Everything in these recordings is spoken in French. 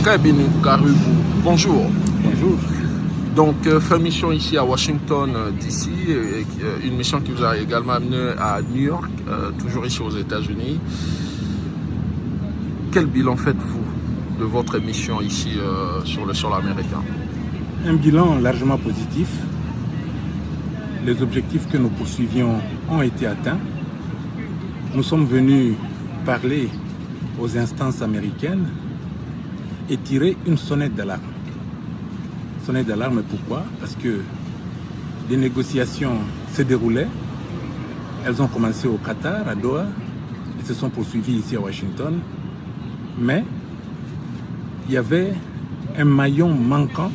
Kabini Garubou, bonjour. Bonjour. Donc, fait mission ici à Washington, D.C., une mission qui vous a également amené à New York, toujours ici aux États-Unis. Quel bilan faites-vous de votre mission ici sur le sol américain? Un bilan largement positif. Les objectifs que nous poursuivions ont été atteints. Nous sommes venus parler aux instances américaines et tirer une sonnette d'alarme. Sonnette d'alarme, pourquoi? Parce que des négociations se déroulaient. Elles ont commencé au Qatar, à Doha, et se sont poursuivies ici à Washington. Mais il y avait un maillon manquant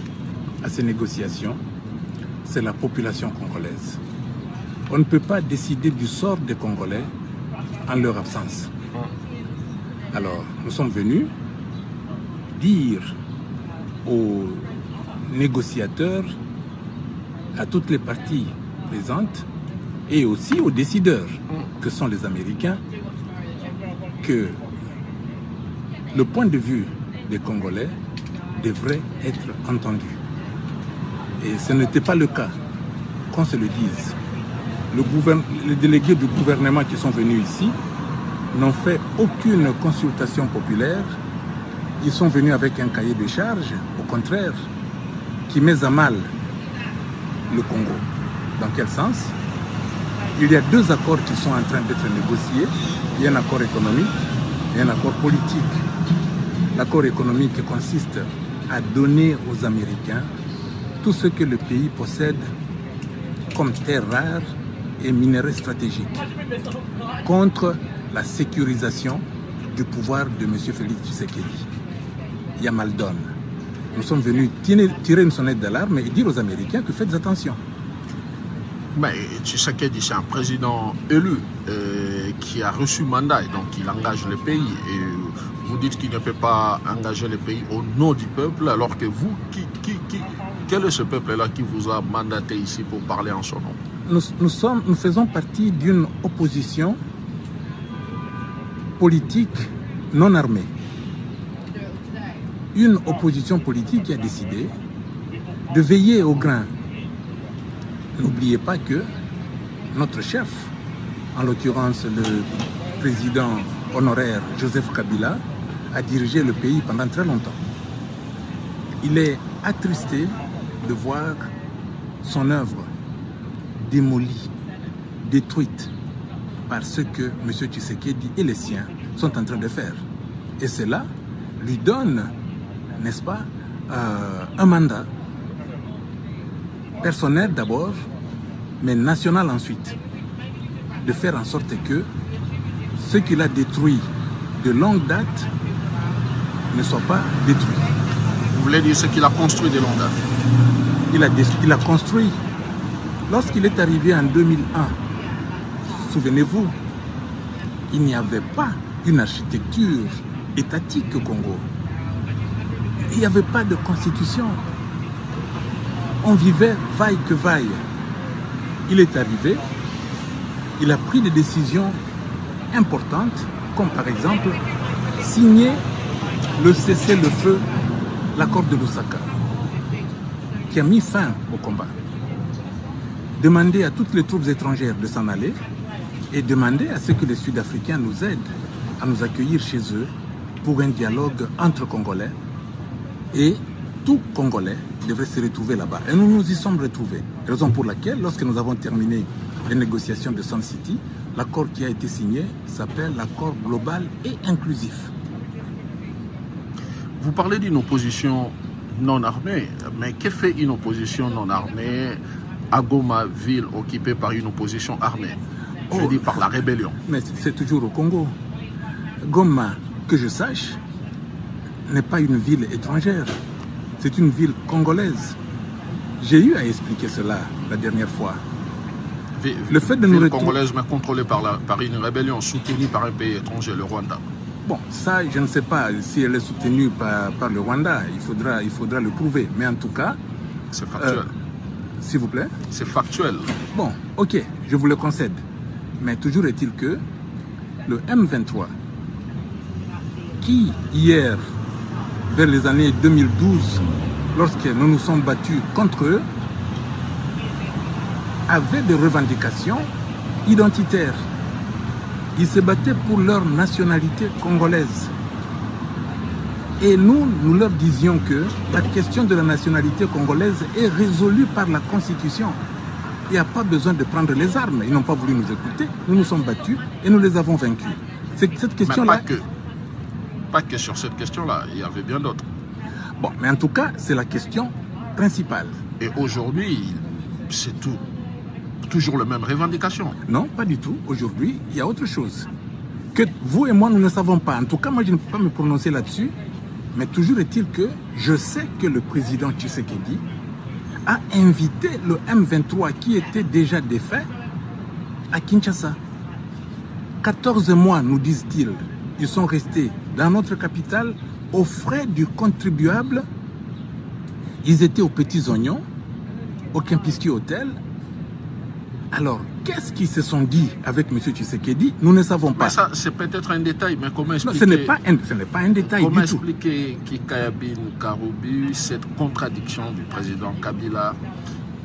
à ces négociations, c'est la population congolaise. On ne peut pas décider du sort des Congolais en leur absence. Alors, nous sommes venus dire aux négociateurs, à toutes les parties présentes et aussi aux décideurs que sont les Américains, que le point de vue des Congolais devrait être entendu. Et ce n'était pas le cas, qu'on se le dise. Les délégués du gouvernement qui sont venus ici n'ont fait aucune consultation populaire. Ils sont venus avec un cahier de charges, au contraire, qui met à mal le Congo. Dans quel sens? Il y a deux accords qui sont en train d'être négociés. Il y a un accord économique et un accord politique. L'accord économique consiste à donner aux Américains tout ce que le pays possède comme terres rares et minerais stratégiques contre la sécurisation du pouvoir de M. Félix Tshisekedi. Il y a mal donne. Nous sommes venus tirer une sonnette d'alarme et dire aux Américains que faites attention. Mais Tshisekedi, c'est un président élu qui a reçu mandat et donc il engage le pays. Et vous dites qu'il ne peut pas engager le pays au nom du peuple, alors que vous, quel est ce peuple-là qui vous a mandaté ici pour parler en son nom? Nous faisons partie d'une opposition politique non armée. Une opposition politique qui a décidé de veiller au grain. N'oubliez pas que notre chef, en l'occurrence le président honoraire Joseph Kabila, a dirigé le pays pendant très longtemps. Il est attristé de voir son œuvre démolie, détruite par ce que M. Tshisekedi et les siens sont en train de faire. Et cela lui donne, n'est-ce pas, un mandat personnel d'abord, mais national ensuite, de faire en sorte que ce qu'il a détruit de longue date ne soit pas détruit. Vous voulez dire ce qu'il a construit de longue date? Il a construit. Lorsqu'il est arrivé en 2001, souvenez-vous, il n'y avait pas une architecture étatique au Congo. Il n'y avait pas de constitution. On vivait vaille que vaille. Il est arrivé, il a pris des décisions importantes, comme par exemple signer le cessez-le-feu, l'accord de Lusaka, qui a mis fin au combat. Demander à toutes les troupes étrangères de s'en aller et demander à ce que les Sud-Africains nous aident à nous accueillir chez eux pour un dialogue entre Congolais, et tout Congolais devrait se retrouver là-bas. Et nous nous y sommes retrouvés. Raison pour laquelle, lorsque nous avons terminé les négociations de Sun City, l'accord qui a été signé s'appelle l'accord global et inclusif. Vous parlez d'une opposition non armée, mais que fait une opposition non armée à Goma, ville occupée par une opposition armée? Je dis par la rébellion. Mais c'est toujours au Congo. Goma, que je sache, n'est pas une ville étrangère. C'est une ville congolaise. J'ai eu à expliquer cela la dernière fois. Le fait de nous retrouver... congolaise, mais contrôlée par une rébellion soutenue par un pays étranger, le Rwanda. Bon, ça, je ne sais pas si elle est soutenue par le Rwanda. Il faudra le prouver. Mais en tout cas... C'est factuel. S'il vous plaît? C'est factuel. Bon, ok, je vous le concède. Mais toujours est-il que le M23, qui hier vers les années 2012, lorsque nous nous sommes battus contre eux, avaient des revendications identitaires. Ils se battaient pour leur nationalité congolaise. Et nous leur disions que la question de la nationalité congolaise est résolue par la Constitution. Il n'y a pas besoin de prendre les armes. Ils n'ont pas voulu nous écouter. Nous nous sommes battus et nous les avons vaincus. Cette question-là... Pas que sur cette question-là, il y avait bien d'autres. Bon, mais en tout cas, c'est la question principale. Et aujourd'hui, c'est toujours la même revendication. Non, pas du tout. Aujourd'hui, il y a autre chose. Que vous et moi, nous ne savons pas. En tout cas, moi, je ne peux pas me prononcer là-dessus. Mais toujours est-il que je sais que le président Tshisekedi a invité le M23 qui était déjà défait à Kinshasa. 14 mois, nous disent-ils, ils sont restés dans notre capitale aux frais du contribuable. Ils étaient aux Petits Oignons, au Kempinski Hotel. Alors, qu'est-ce qu'ils se sont dit avec M. Tshisekedi? Nous ne savons pas. Mais ça, c'est peut-être un détail, mais comment expliquer... Non, ce n'est pas un détail comment du tout. expliquer Kikayabin Karoubi, cette contradiction du président Kabila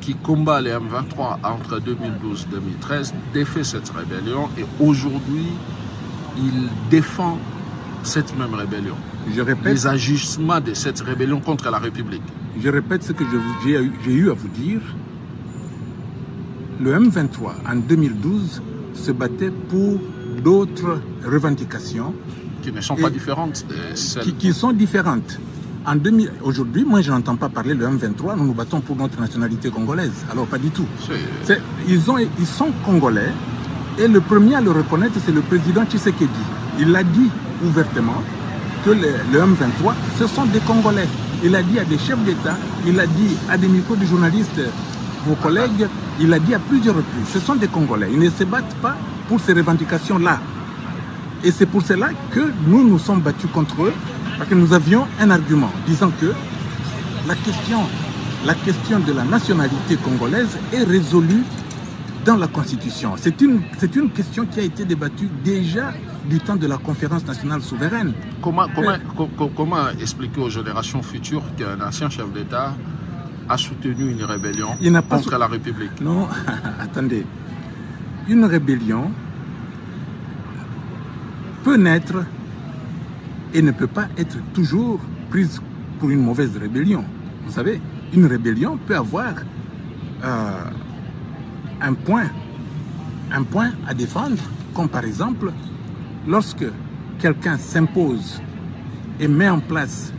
qui combat les M23 entre 2012 et 2013, défait cette rébellion et aujourd'hui, il défend cette même rébellion. Je répète, les agissements de cette rébellion contre la République. Je répète ce que j'ai eu à vous dire. Le M23, en 2012, se battait pour d'autres revendications. Qui ne sont pas différentes de celles... Qui sont différentes. Aujourd'hui, moi, je n'entends pas parler de M23, nous nous battons pour notre nationalité congolaise. Alors, pas du tout. Ils sont congolais, et le premier à le reconnaître, c'est le président Tshisekedi. Il l'a dit ouvertement que le M23, ce sont des Congolais. Il l'a dit à des chefs d'État, il l'a dit à des micros de journalistes, vos collègues, il l'a dit à plusieurs reprises. Ce sont des Congolais. Ils ne se battent pas pour ces revendications-là. Et c'est pour cela que nous nous sommes battus contre eux, parce que nous avions un argument disant que la question de la nationalité congolaise est résolue dans la Constitution. C'est une question qui a été débattue déjà du temps de la conférence nationale souveraine. Comment expliquer aux générations futures qu'un ancien chef d'État a soutenu une rébellion contre la République? Non, attendez. Une rébellion peut naître et ne peut pas être toujours prise pour une mauvaise rébellion. Vous savez, une rébellion peut avoir un point à défendre, comme par exemple, lorsque quelqu'un s'impose et met en place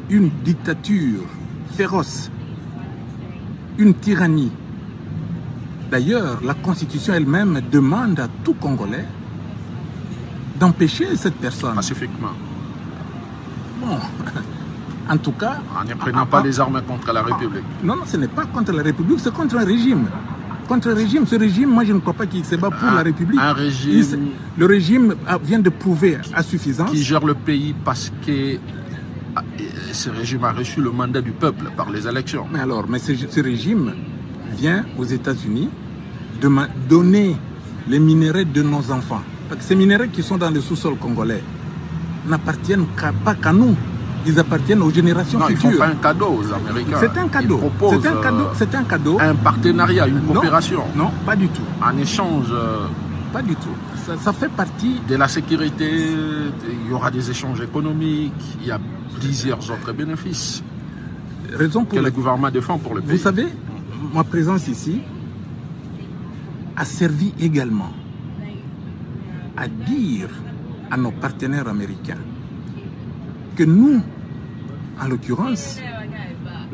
une dictature féroce, une tyrannie. D'ailleurs, la Constitution elle-même demande à tout Congolais d'empêcher cette personne. Pacifiquement. Bon, en tout cas... En ne prenant pas les armes contre la République. Non, ce n'est pas contre la République, c'est contre un régime. Contre un régime. Ce régime, moi je ne crois pas qu'il se bat pour la République. Un régime... Le régime vient de prouver à suffisance... Qui gère le pays parce que ce régime a reçu le mandat du peuple par les élections. Mais alors, ce régime vient aux États-Unis de donner les minerais de nos enfants. Parce que ces minerais qui sont dans le sous-sol congolais n'appartiennent pas qu'à nous. Ils appartiennent aux générations futures. Ils ne font pas un cadeau aux Américains. C'est un cadeau. C'est un cadeau. Un partenariat, une coopération. Non, pas du tout. En échange... Pas du tout. Ça fait partie... De la sécurité, il y aura des échanges économiques, il y a plusieurs autres bénéfices que le gouvernement défend pour le pays. Vous savez, ma présence ici a servi également à dire à nos partenaires américains que nous, en l'occurrence,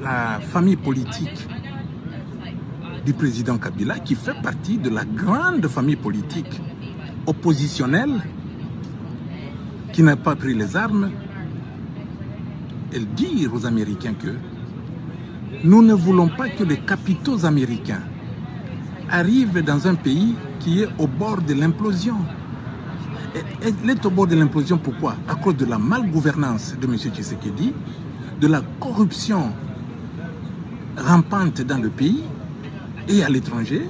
la famille politique du président Kabila, qui fait partie de la grande famille politique oppositionnelle, qui n'a pas pris les armes, et dire aux Américains que nous ne voulons pas que les capitaux américains arrivent dans un pays qui est au bord de l'implosion. Elle est au bord de l'implosion, pourquoi? À cause de la malgouvernance de M. Tshisekedi, de la corruption rampante dans le pays et à l'étranger,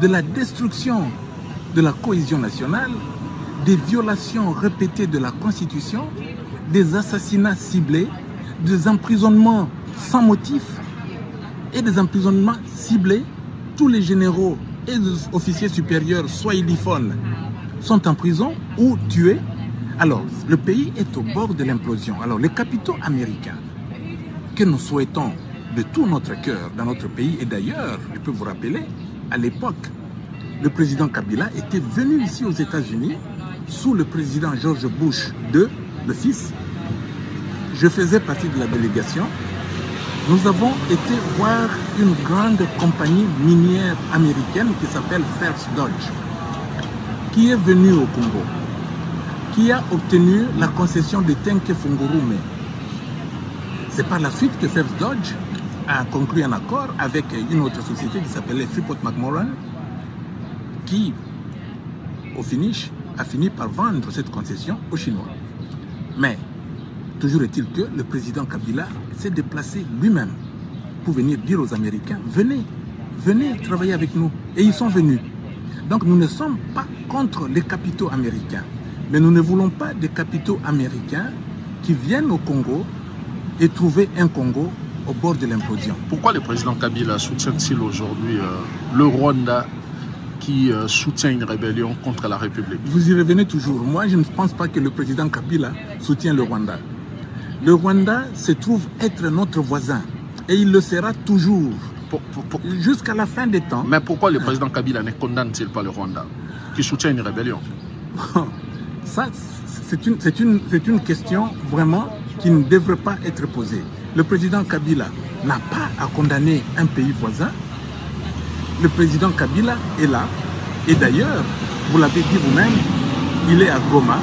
de la destruction de la cohésion nationale, des violations répétées de la Constitution des assassinats ciblés, des emprisonnements sans motif et des emprisonnements ciblés. Tous les généraux et les officiers supérieurs swahiliphones sont en prison ou tués. Alors, le pays est au bord de l'implosion. Alors, les capitaux américains que nous souhaitons de tout notre cœur dans notre pays, et d'ailleurs, je peux vous rappeler, à l'époque, le président Kabila était venu ici aux États-Unis sous le président George Bush II, le fils. Je faisais partie de la délégation. Nous avons été voir une grande compagnie minière américaine qui s'appelle Phelps Dodge, qui est venue au Congo, qui a obtenu la concession de Tenke Fungurume. C'est par la suite que Phelps Dodge a conclu un accord avec une autre société qui s'appelait Freeport-McMoRan, qui, au finish, a fini par vendre cette concession aux Chinois. Mais, toujours est-il que le président Kabila s'est déplacé lui-même pour venir dire aux Américains, venez travailler avec nous. Et ils sont venus. Donc nous ne sommes pas contre les capitaux américains, mais nous ne voulons pas des capitaux américains qui viennent au Congo et trouver un Congo au bord de l'implosion. Pourquoi le président Kabila soutient-il aujourd'hui le Rwanda qui soutient une rébellion contre la République? Vous y revenez toujours. Moi, je ne pense pas que le président Kabila soutient le Rwanda. Le Rwanda se trouve être notre voisin et il le sera toujours jusqu'à la fin des temps. Mais pourquoi le président Kabila ne condamne-t-il pas le Rwanda qui soutient une rébellion? Ça, c'est une question vraiment qui ne devrait pas être posée. Le président Kabila n'a pas à condamner un pays voisin. Le président Kabila est là. Et d'ailleurs, vous l'avez dit vous-même, il est à Goma,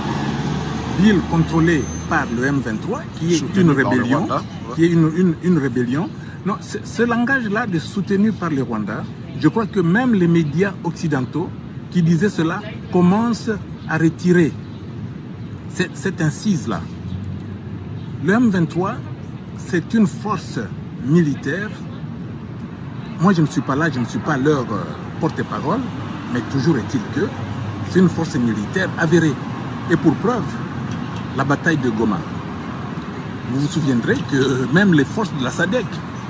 ville contrôlée par le M23, qui est une rébellion. Qui est une rébellion. Non, ce langage-là de soutenu par le Rwanda, je crois que même les médias occidentaux qui disaient cela commencent à retirer cette incise-là. Le M23, c'est une force militaire. Moi, je ne suis pas là, je ne suis pas leur porte-parole, mais toujours est-il que c'est une force militaire avérée. Et pour preuve, la bataille de Goma. Vous vous souviendrez que même les forces de la SADC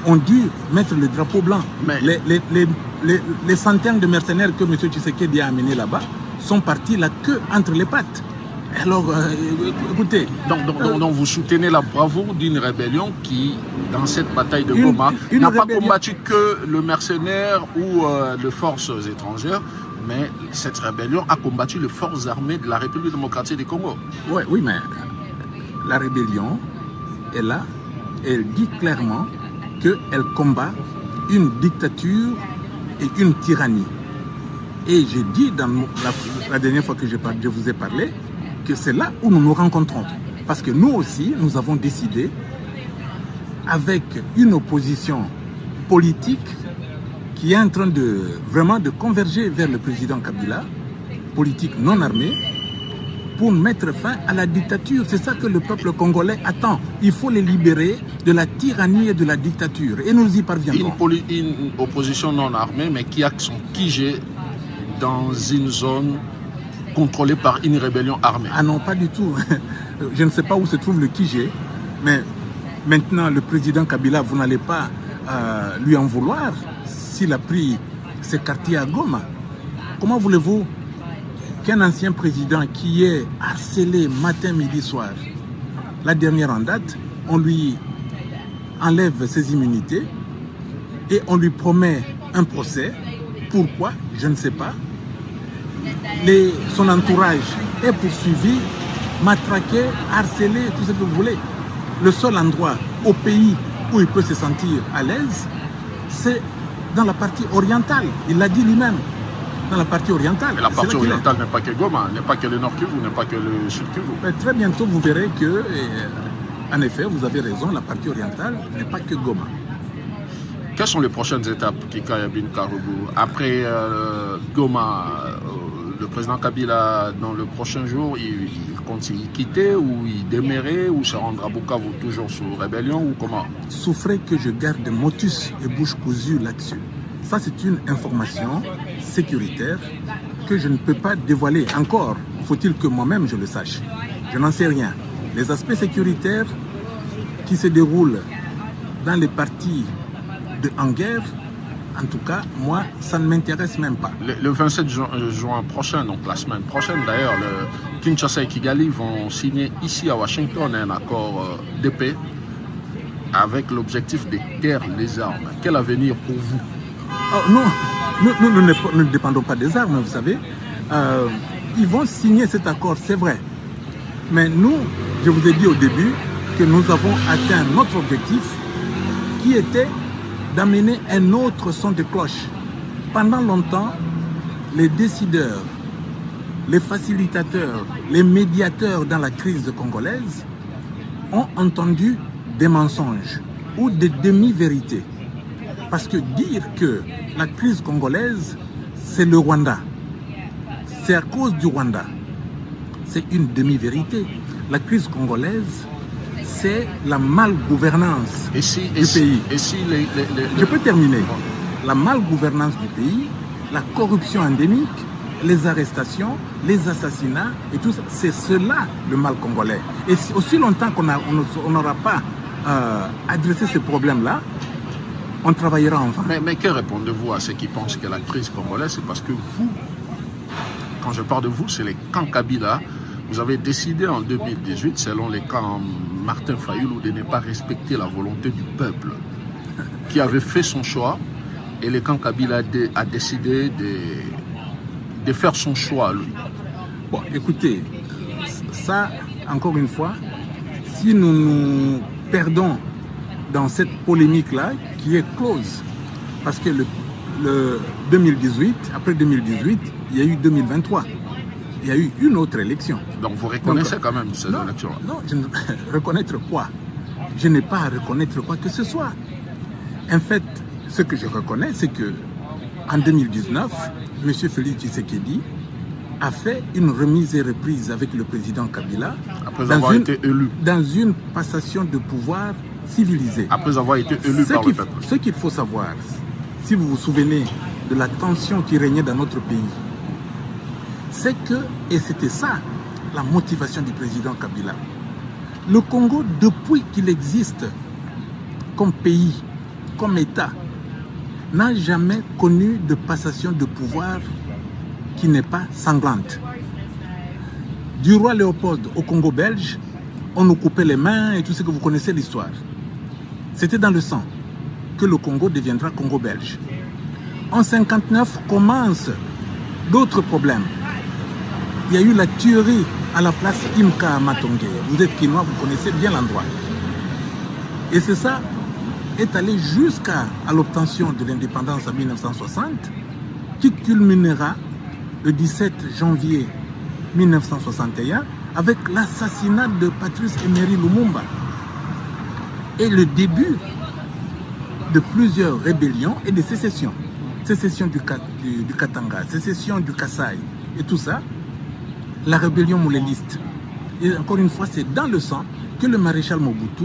ont dû mettre le drapeau blanc. Mais les centaines de mercenaires que M. Tshisekedi a amenés là-bas sont partis la queue entre les pattes. Alors, écoutez... Donc vous soutenez la bravoure d'une rébellion qui, dans cette bataille de Goma, n'a pas combattu que le mercenaire ou les forces étrangères, mais cette rébellion a combattu les forces armées de la République démocratique du Congo. Oui, mais la rébellion est là, et elle dit clairement qu'elle combat une dictature et une tyrannie. Et j'ai dit dans la dernière fois que je vous ai parlé, que c'est là où nous nous rencontrons. Parce que nous aussi, nous avons décidé, avec une opposition politique qui est en train vraiment de converger vers le président Kabila, politique non armée, pour mettre fin à la dictature. C'est ça que le peuple congolais attend. Il faut les libérer de la tyrannie et de la dictature. Et nous y parviendrons. Une opposition non armée, mais qui a son QG dans une zone contrôlée par une rébellion armée. Ah non, pas du tout. Je ne sais pas où se trouve le QG, mais maintenant, le président Kabila, vous n'allez pas lui en vouloir s'il a pris ses quartiers à Goma. Comment voulez-vous qu'un ancien président qui est harcelé matin, midi, soir, la dernière en date, on lui enlève ses immunités et on lui promet un procès? Pourquoi? Je ne sais pas. Son entourage est poursuivi, matraqué, harcelé, tout ce que vous voulez. Le seul endroit au pays où il peut se sentir à l'aise, c'est dans la partie orientale. Il l'a dit lui-même. Dans la partie orientale. Et la partie orientale n'est pas que Goma, n'est pas que le Nord Kivu, n'est pas que le Sud Kivu. Mais très bientôt, vous verrez que, en effet, vous avez raison, la partie orientale n'est pas que Goma. Quelles sont les prochaines étapes, Kikaya Bin Karougou? Après Goma, le président Kabila, dans le prochain jour, il compte y quitter ou y demeurer ou se rendre à Bukavu toujours sous rébellion ou comment? Souffrez que je garde motus et bouche cousue là-dessus. Ça, c'est une information sécuritaire que je ne peux pas dévoiler encore. Faut-il que moi-même je le sache? Je n'en sais rien. Les aspects sécuritaires qui se déroulent dans les parties en guerre, en tout cas, moi, ça ne m'intéresse même pas. Le 27 juin prochain, donc la semaine prochaine d'ailleurs, Kinshasa et Kigali vont signer ici à Washington un accord de paix avec l'objectif de taire les armes. Quel avenir pour vous? Oh, non, nous ne dépendons pas des armes, vous savez. Ils vont signer cet accord, c'est vrai. Mais nous, je vous ai dit au début que nous avons atteint notre objectif qui était d'amener un autre son de cloche. Pendant longtemps, les décideurs, les facilitateurs, les médiateurs dans la crise congolaise ont entendu des mensonges ou des demi-vérités. Parce que dire que la crise congolaise, c'est le Rwanda, c'est à cause du Rwanda, c'est une demi-vérité. La crise congolaise, c'est la malgouvernance du pays. Je peux terminer. La malgouvernance du pays, la corruption endémique, les arrestations, les assassinats et tout ça, c'est cela le mal congolais. Et aussi longtemps qu'on n'aura pas adressé ce problème-là, on travaillera en vain. Mais que répondez-vous à ceux qui pensent que la crise congolaise, c'est parce que vous, quand je parle de vous, c'est les camps Kabila. Vous avez décidé en 2018, selon les camps Martin Fayulu, de ne pas respecter la volonté du peuple qui avait fait son choix, et le camp Kabila a décidé de faire son choix, lui. Bon, écoutez, ça, encore une fois, si nous nous perdons dans cette polémique-là, qui est close, parce que le 2018, après 2018, il y a eu 2023. Il y a eu une autre élection. Donc vous reconnaissez quand même ces élections-là? Non, reconnaître quoi? Je n'ai pas à reconnaître quoi que ce soit. En fait, ce que je reconnais, c'est que en 2019, M. Félix Tshisekedi a fait une remise et reprise avec le président Kabila après avoir été élu. Dans une passation de pouvoir civilisée. Après avoir été élu par le peuple. Ce qu'il faut savoir, si vous vous souvenez de la tension qui régnait dans notre pays, c'est que, et c'était ça, la motivation du président Kabila. Le Congo, depuis qu'il existe comme pays, comme État, n'a jamais connu de passation de pouvoir qui n'est pas sanglante. Du roi Léopold au Congo belge, on nous coupait les mains et tout ce que vous connaissez l'histoire. C'était dans le sang que le Congo deviendra Congo belge. En 1959 commencent d'autres problèmes. Il y a eu la tuerie à la place Imka à Matongé. Vous êtes Quinois, vous connaissez bien l'endroit. Et c'est ça est allé jusqu'à l'obtention de l'indépendance en 1960, qui culminera le 17 janvier 1961 avec l'assassinat de Patrice Emery Lumumba et le début de plusieurs rébellions et de sécessions. Sécession du Katanga, sécession du Kasaï et tout ça. La rébellion mouléliste. Et encore une fois, c'est dans le sang que le maréchal Mobutu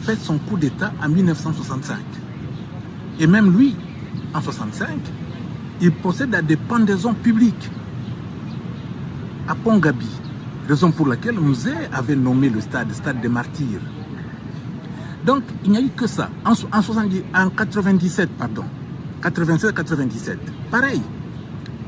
fait son coup d'État en 1965. Et même lui, en 1965, il procède à des pendaisons publiques à Pongabi, raison pour laquelle Mouzé avait nommé le stade des martyrs. Donc, il n'y a eu que ça. En 97, pardon, 87-97, pareil.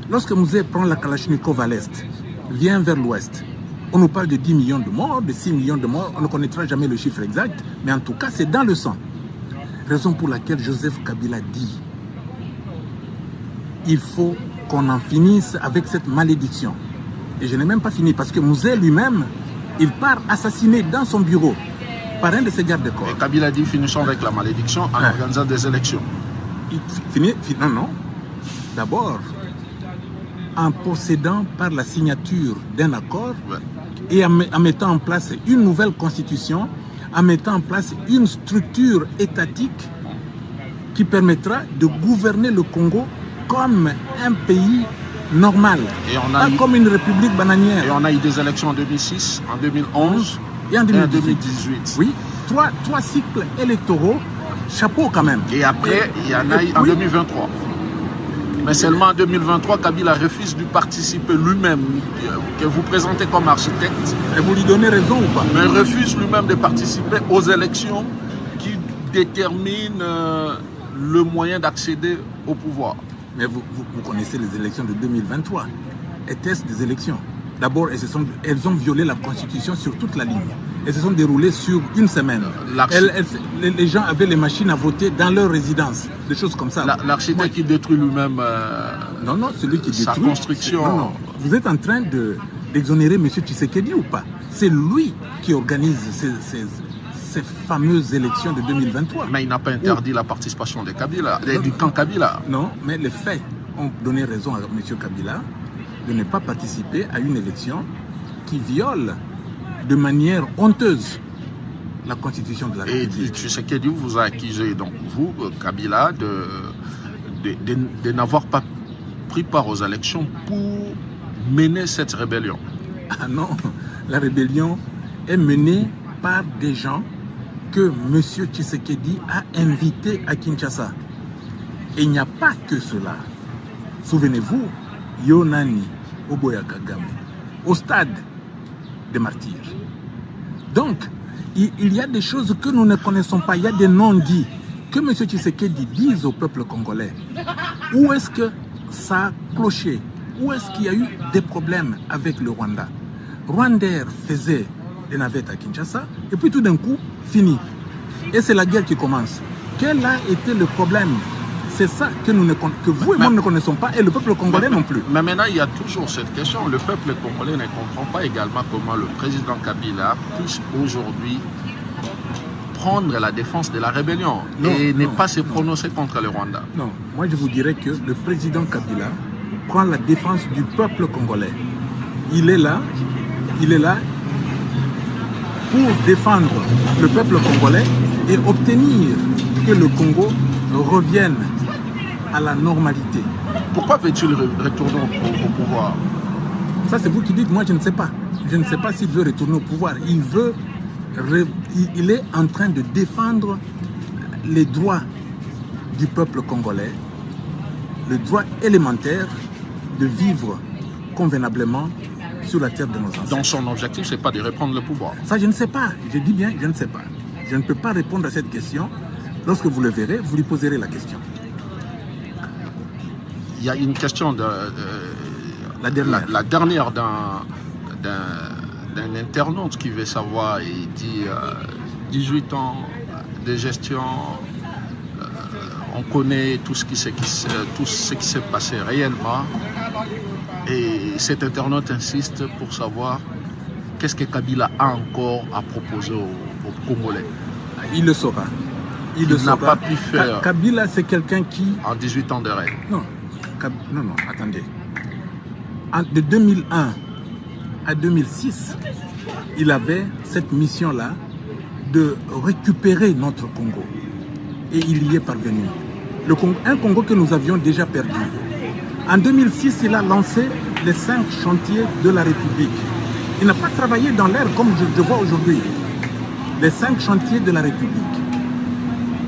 Lorsque Mouzé prend la Kalachnikov à l'est, vient vers l'ouest, on nous parle de 10 millions de morts, de 6 millions de morts, on ne connaîtra jamais le chiffre exact, mais en tout cas, c'est dans le sang. Raison pour laquelle Joseph Kabila dit il faut qu'on en finisse avec cette malédiction. Et je n'ai même pas fini, parce que Mouzé lui-même, il part assassiné dans son bureau par un de ses gardes de corps. Et Kabila dit finissons avec la malédiction en organisant des élections. Non. D'abord, en procédant par la signature d'un accord et en mettant en place une nouvelle constitution, en mettant en place une structure étatique qui permettra de gouverner le Congo comme un pays normal, pas comme une république bananière. Et on a eu des élections en 2006, en 2011 et en 2018. Oui, trois cycles électoraux, chapeau quand même. Et après, il y en a eu en 2023. Mais seulement en 2023, Kabila refuse de participer lui-même, que vous présentez comme architecte. Et vous lui donnez raison ou pas? Mais il refuse lui-même de participer aux élections qui déterminent le moyen d'accéder au pouvoir. Mais vous connaissez les élections de 2023. Étaient-ce des élections? D'abord, elles ont violé la Constitution sur toute la ligne. Elles se sont déroulées sur une semaine. Les gens avaient les machines à voter dans leur résidence, des choses comme ça. L'architecte qui détruit lui-même non, celui qui sa détruit, construction. Non. Vous êtes en train d'exonérer M. Tshisekedi ou pas? C'est lui qui organise ces fameuses élections de 2023. Mais il n'a pas interdit la participation de Kabila, du camp Kabila. Non, mais les faits ont donné raison à M. Kabila de ne pas participer à une élection qui viole de manière honteuse la Constitution de la République. Et Tshisekedi vous a accusé, donc vous, Kabila, de n'avoir pas pris part aux élections pour mener cette rébellion. Ah non, la rébellion est menée par des gens que M. Tshisekedi a invités à Kinshasa. Et il n'y a pas que cela. Souvenez-vous, Yonani Oboya Kagame, au stade des martyrs. Donc, il y a des choses que nous ne connaissons pas. Il y a des non-dits que M. Tshisekedi dise au peuple congolais. Où est-ce que ça a cloché? Où est-ce qu'il y a eu des problèmes avec le Rwanda? Rwandair faisait des navettes à Kinshasa et puis tout d'un coup, fini. Et c'est la guerre qui commence. Quel a été le problème? C'est ça que vous et moi ne connaissons pas et le peuple congolais non plus. Mais maintenant, il y a toujours cette question. Le peuple congolais ne comprend pas également comment le président Kabila puisse aujourd'hui prendre la défense de la rébellion et ne pas se prononcer contre le Rwanda. Non, moi je vous dirais que le président Kabila prend la défense du peuple congolais. Il est là pour défendre le peuple congolais et obtenir que le Congo revienne à la normalité. Pourquoi veut-il retourner au pouvoir? Ça c'est vous qui dites, moi je ne sais pas. Je ne sais pas s'il veut retourner au pouvoir. Il est en train de défendre les droits du peuple congolais, le droit élémentaire de vivre convenablement sur la terre de nos ancêtres. Donc son objectif, ce n'est pas de reprendre le pouvoir. Ça, je ne sais pas. Je dis bien, je ne sais pas. Je ne peux pas répondre à cette question. Lorsque vous le verrez, vous lui poserez la question. Il y a une question la dernière d'un internaute qui veut savoir, il dit 18 ans de gestion, on connaît tout ce qui s'est passé réellement, et cet internaute insiste pour savoir qu'est-ce que Kabila a encore à proposer aux Congolais. Il le saura. Il n'a pas pu faire. Kabila, c'est quelqu'un qui... En 18 ans de règne. Non, attendez. De 2001 à 2006, il avait cette mission-là de récupérer notre Congo. Et il y est parvenu. Un Congo que nous avions déjà perdu. En 2006, il a lancé les 5 chantiers de la République. Il n'a pas travaillé dans l'air comme je vois aujourd'hui. Les 5 chantiers de la République.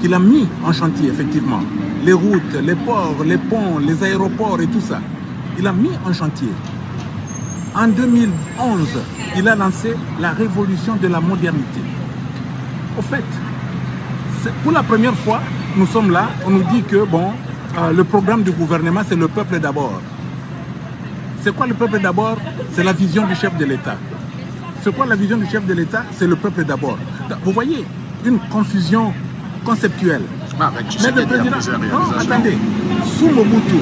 Qu'il a mis en chantier, effectivement. Les routes, les ports, les ponts, les aéroports et tout ça. Il a mis en chantier. En 2011, il a lancé la révolution de la modernité. Au fait, pour la première fois, nous sommes là, on nous dit que bon, le programme du gouvernement, c'est le peuple d'abord. C'est quoi le peuple d'abord? C'est la vision du chef de l'État. C'est quoi la vision du chef de l'État? C'est le peuple d'abord. Vous voyez, une confusion conceptuelle. Mais le président... Non, attendez. Sous Mobutu,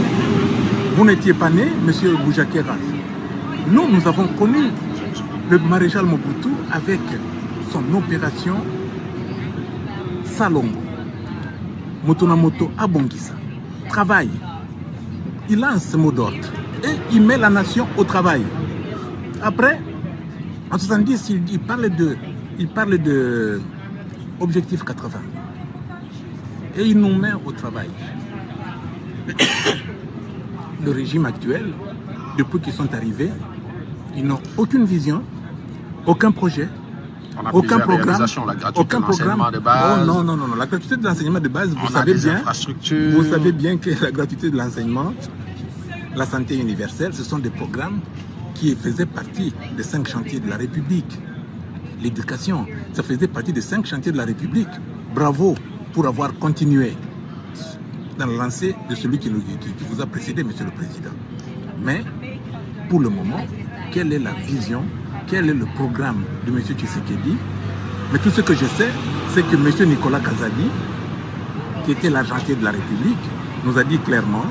vous n'étiez pas né, M. Boujakera. Nous avons connu le maréchal Mobutu avec son opération Salongo. Motonamoto Abongisa. Travail. Il lance ce mot d'ordre et il met la nation au travail. Après, en 70, il parle de objectif 80. Et il nous met au travail. Le régime actuel, depuis qu'ils sont arrivés, ils n'ont aucune vision, aucun projet, aucun programme, aucun programme de base. Oh, non. La gratuité de l'enseignement de base, vous savez bien que la gratuité de l'enseignement, la santé universelle, ce sont des programmes qui faisaient partie des 5 chantiers de la République. L'éducation, ça faisait partie des 5 chantiers de la République. Bravo pour avoir continué dans la lancée de celui qui vous a précédé, Monsieur le Président. Mais, pour le moment, quelle est la vision, quel est le programme de M. Tshisekedi? Mais tout ce que je sais, c'est que M. Nicolas Kazadi, qui était l'argentier de la République, nous a dit clairement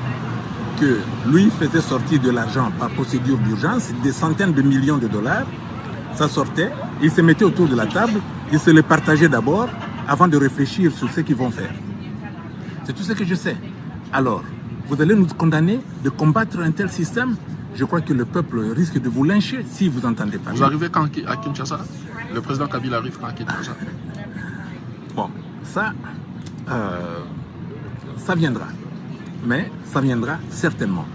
que lui faisait sortir de l'argent par procédure d'urgence, des centaines de millions de dollars, ça sortait, ils se mettaient autour de la table, ils se les partageaient d'abord avant de réfléchir sur ce qu'ils vont faire. C'est tout ce que je sais. Alors, vous allez nous condamner de combattre un tel système? Je crois que le peuple risque de vous lyncher si vous entendez pas. Vous arrivez quand à Kinshasa? Le président Kabila arrive quand à Kinshasa? Bon, ça viendra. Mais ça viendra certainement.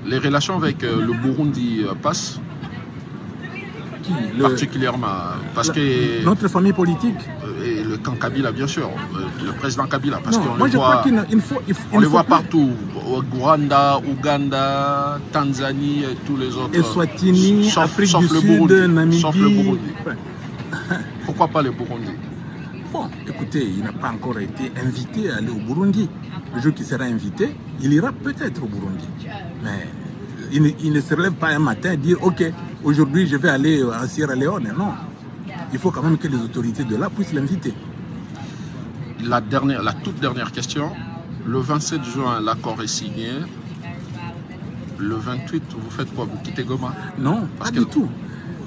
Les relations avec le Burundi passent? Particulièrement parce que notre famille politique et le camp Kabila, bien sûr, le président Kabila, parce qu'on le voit partout, au Rwanda, Ouganda, Tanzanie et tous les autres. Eswatini, Afrique du Sud, Namibie. Sauf le Burundi. Pourquoi pas le Burundi? Bon, écoutez, il n'a pas encore été invité à aller au Burundi. Le jour qu'il sera invité, il ira peut-être au Burundi. Mais il ne se relève pas un matin et dire « Ok, aujourd'hui je vais aller à Sierra Leone ». Non, il faut quand même que les autorités de là puissent l'inviter. La toute dernière question. Le 27 juin, l'accord est signé. Le 28, vous faites quoi? Vous quittez Goma? Non, pas du tout.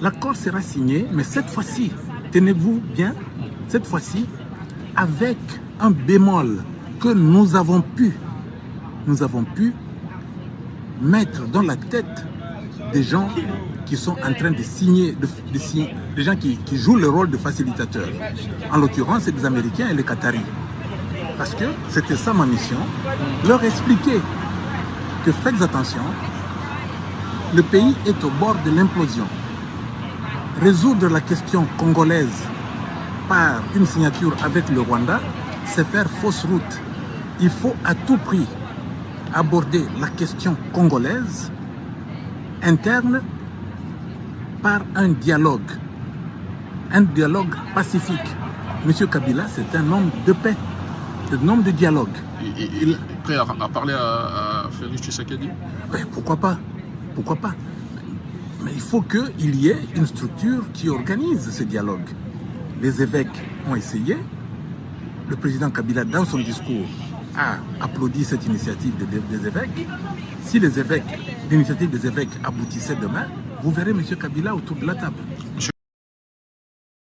L'accord sera signé, mais cette fois-ci, tenez-vous bien, cette fois-ci, avec un bémol que nous avons pu mettre dans la tête des gens qui sont en train de signer, des gens qui jouent le rôle de facilitateurs. En l'occurrence, c'est les Américains et les Qataris. Parce que c'était ça ma mission, leur expliquer que faites attention, le pays est au bord de l'implosion. Résoudre la question congolaise par une signature avec le Rwanda, c'est faire fausse route. Il faut à tout prix aborder la question congolaise interne par un dialogue pacifique. Monsieur Kabila, c'est un homme de paix, c'est un homme de dialogue. Il est prêt à parler à Félix Tshisekedi? Oui, pourquoi pas? Pourquoi pas? Mais il faut qu'il y ait une structure qui organise ce dialogue. Les évêques ont essayé. Le président Kabila, dans son discours, a applaudi cette initiative des évêques. Si l'initiative des évêques aboutissait demain, vous verrez M. Kabila autour de la table.